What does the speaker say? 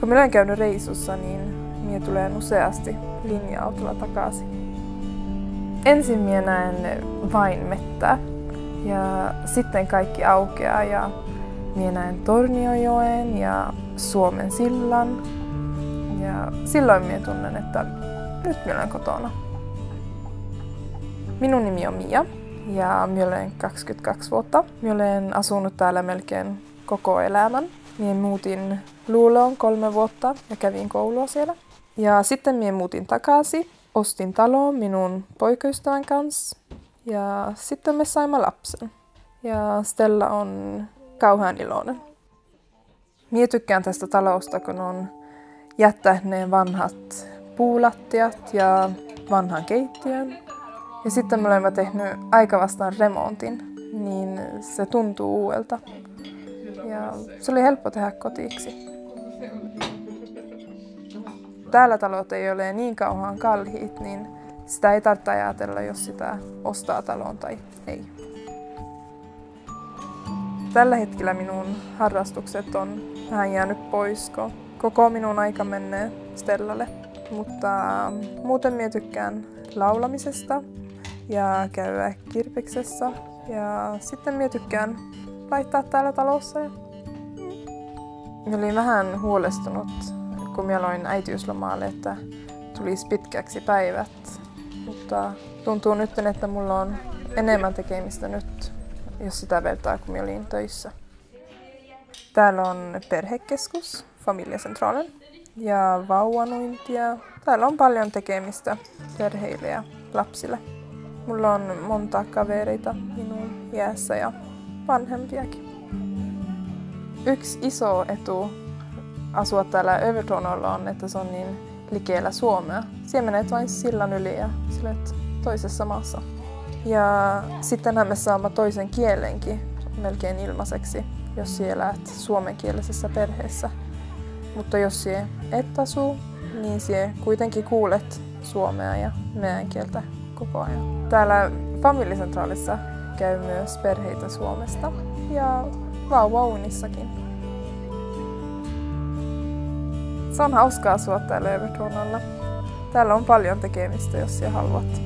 Kun minä olen käynyt reissussa, niin minä tulen useasti linja-autolla takaisin. Ensin minä näen vain mettä ja sitten kaikki aukeaa ja minä näen Tornionjoen ja Suomen sillan. Ja silloin minä tunnen, että nyt minä olen kotona. Minun nimi on Mia ja minä olen 22 vuotta. Minä olen asunut täällä melkein koko elämän. Minä muutin Luuloon 3 vuotta ja kävin koulua siellä. Ja sitten minä muutin takaisin. Ostin talon minun poikaystävän kanssa ja sitten me saimme lapsen. Ja Stella on kauhean iloinen. Minä tykkään tästä talosta, kun on jättänyt ne vanhat puulattiat ja vanhan keittiön. Ja sitten me olemme tehnyt aika vastaan remontin, niin se tuntuu uudelta. Ja se oli helppo tehdä kotiksi. Täällä talot ei ole niin kauhean kalliit, niin sitä ei tarvitse ajatella, jos sitä ostaa talon tai ei. Tällä hetkellä minun harrastukset on vähän jäänyt pois, kun koko minun aika menee Stellalle. Mutta muuten minä tykkään laulamisesta ja käydä kirpeksessä. Ja sitten minä tykkään laittaa täällä talossa. Minä olin vähän huolestunut, kun minä aloin äitiyslomaalle, että tulisi pitkäksi päivät. Mutta tuntuu nyt, että mulla on enemmän tekemistä nyt, jos sitä vertaa, kun minä olin töissä. Täällä on perhekeskus, Familjecentralen, ja vauvanuintia. Täällä on paljon tekemistä perheille ja lapsille. Mulla on monta kavereita minun iässä ja vanhempiakin. Yksi iso etu asua täällä Övertorneålla on, että se on niin likellä Suomea. Siellä menet vain sillan yli ja sä olet toisessa maassa. Ja sittenhän me saamme toisen kielenkin melkein ilmaiseksi, jos siellä elät suomenkielisessä perheessä. Mutta jos sie et asu, niin sie kuitenkin kuulet suomea ja meidän kieltä koko ajan. Täällä Familjecentralissa käy myös perheitä Suomesta ja vauvaunissakin. Se on hauskaa asua täällä Övertorneålla. Täällä on paljon tekemistä, jos sinä haluat.